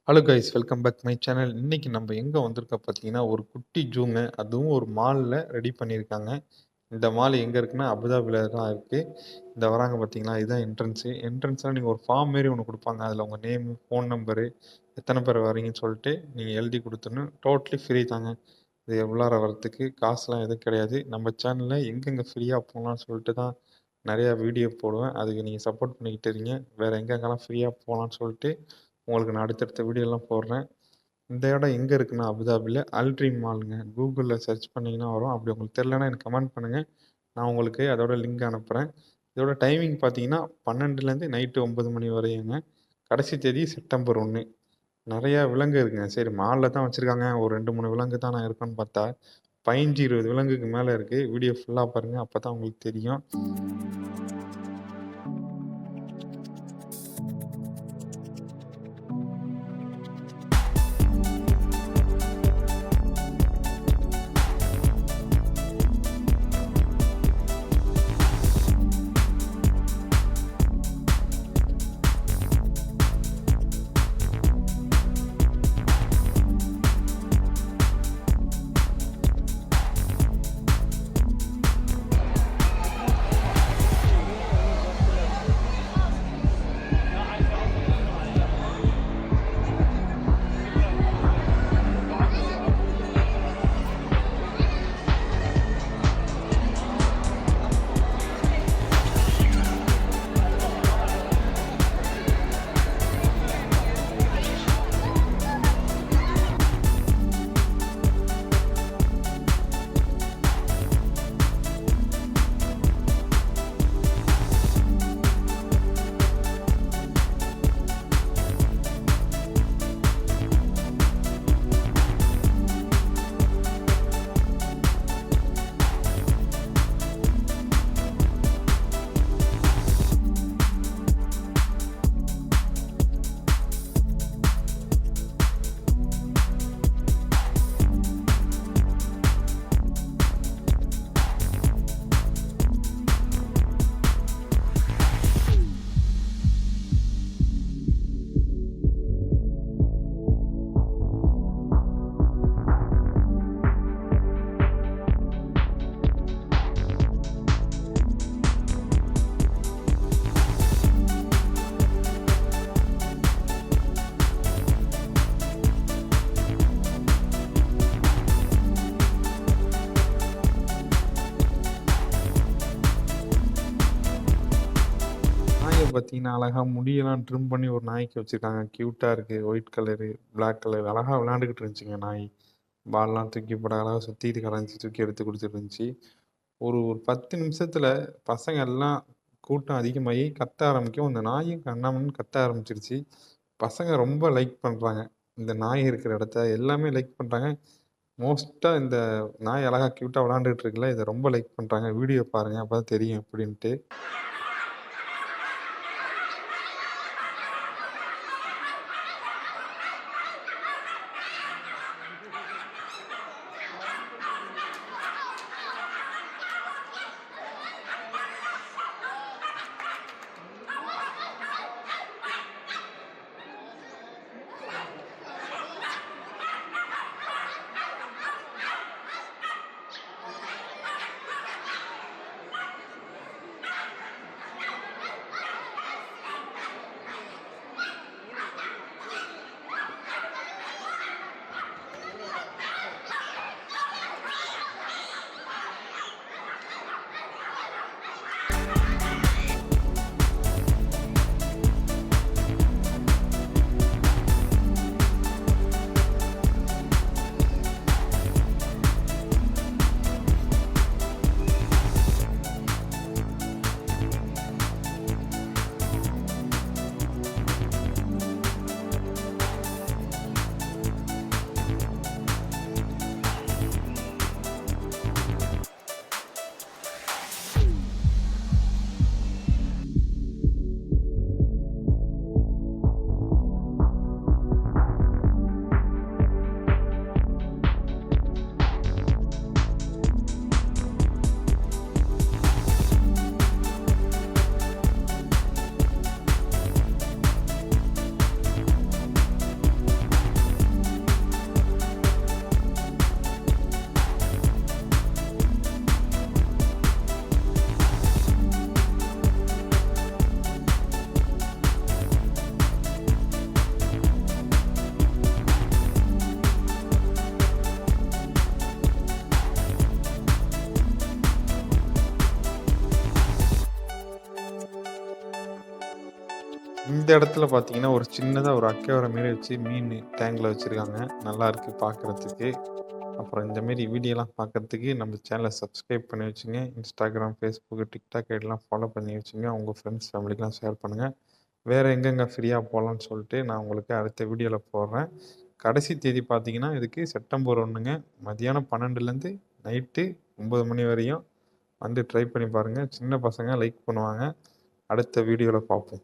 Hello guys welcome back my channel. இன்னைக்கு நம்ம எங்க வந்திருக்கோம் பார்த்தீங்கன்னா, ஒரு குட்டி ஜூங்க. அதுவும் ஒரு மால்ல ரெடி பண்ணியிருக்காங்க. இந்த மால் எங்க இருக்குன்னா, அபுதாபில தான் இருக்கு. இந்த வராங்க பார்த்தீங்களா, இதுதான் என்ட்ரன்ஸு. என்ட்ரன்ஸ்ல நீங்க ஒரு ஃபார்ம் மாரி ஒண்ணு குடுப்பாங்க. அதுல உங்க நேமு, ஃபோன் நம்பரு, எத்தன பேர் வரீங்கன்னு சொல்லிட்டு நீங்க எழுதி குடுத்துடணும். டோட்டலி ஃப்ரீ தாங்க. இது உள்ளார வரதுக்கு காசுலாம் எதுவும் கிடையாது. நம்ம சேனல்ல எங்கெங்க ஃப்ரீயா போலாம்னு சொல்லிட்டு தான் நெறையா வீடியோ போடுவேன். அதுக்கு நீங்க சப்போர்ட் பண்ணிக்கிட்டு இருக்கீங்க. வேற எங்கெங்கலாம் ஃப்ரீயா போலாம்னு சொல்லிட்டு உங்களுக்கு நான் அடுத்தடுத்த வீடியோலாம் போடுறேன். இந்த இடம் எங்க இருக்குன்னா, அபுதாபில அல்ட்ரீம் மால்ங்க. கூகுள்ல சர்ச் பண்ணீங்கன்னா வரும். அப்படி உங்களுக்கு தெரியலன்னா எனக்கு கமெண்ட் பண்ணுங்க. நான் உங்களுக்கு அதோட லிங்க் அனுப்புறேன். இதோட டைமிங் பார்த்தீங்கன்னா, 12லேருந்து நைட்டு 9 மணி வரையுங்க. கடைசி தேதி செப்டம்பர் 1. நெறையா விலங்கு இருக்குங்க. சரி மால்ல தான் வச்சிருக்காங்க. ஒரு 2, 3 விலங்கு தான இருக்கும்னு பார்த்தா, 15, 20 விலங்குக்கு மேல இருக்கு. வீடியோ ஃபுல்லா பாருங்க. அப்பதான் உங்களுக்கு தெரியும். நாய பார்த்தீங்கன்னா, அழகா முடியெல்லாம் ட்ரிம் பண்ணி ஒரு நாய்க்கு வச்சிருக்காங்க. கியூட்டா இருக்கு. ஒயிட் கலரு, பிளாக் கலர் அழகா விளையாண்டுக்கிட்டு இருந்துச்சுங்க நாய். பால்லாம் தூக்கி போட அழகா சுத்திட்டு கடந்துச்சு. தூக்கி எடுத்து குடுத்துட்டு இருந்துச்சு. ஒரு ஒரு 10 நிமிஷத்துல பசங்க எல்லாம் கூட்டம் அதிகமாகி கத்த ஆரம்பிக்கும். அந்த நாயும் கண்ணாமூச்சின்னு கத்த ஆரம்பிச்சிருச்சு. பசங்க ரொம்ப லைக் பண்றாங்க. இந்த நாய் இருக்கிற இடத்த எல்லாமே லைக் பண்றாங்க. மோஸ்ட்டா இந்த நாய் அழகா கியூட்டா விளையாண்டுட்டு இருக்குல்ல, இத ரொம்ப லைக் பண்றாங்க. வீடியோ பாருங்க. அப்பதான் தெரியும் எப்படின்ட்டு. இந்த இடத்துல பார்த்தீங்கன்னா, ஒரு சின்னதா ஒரு அக்வேரியம் மாரி வச்சு மீன் டேங்க்ல வச்சிருக்காங்க. நல்லாருக்கு பார்க்கறதுக்கு. அப்புறம் இந்த மாரி வீடியோலாம் பார்க்கறதுக்கு நம்ம சேனல சப்ஸ்கிரைப் பண்ணி வச்சுங்க. Instagram, Facebook, TikTok ஐடிலாம் ஃபாலோ பண்ணி வச்சுங்க. உங்க ஃப்ரெண்ட்ஸ், ஃபேமிலிக்குலாம் ஷேர் பண்ணுங்க. வேற எங்கெங்க ஃப்ரீயா போலான்னு சொல்லிட்டு நான் உங்களுக்கு அடுத்த வீடியோல போடுறேன். கடைசி தேதி பார்த்தீங்கன்னா, இதுக்கு செப்டம்பர் 1ங்க. மதியானம் 12லேருந்து நைட்டு 9 மணி வரையும் வந்து ட்ரை பண்ணி பாருங்க. சின்ன பசங்க லைக் பண்ணுவாங்க. அடுத்த வீடியோல பார்ப்போம்.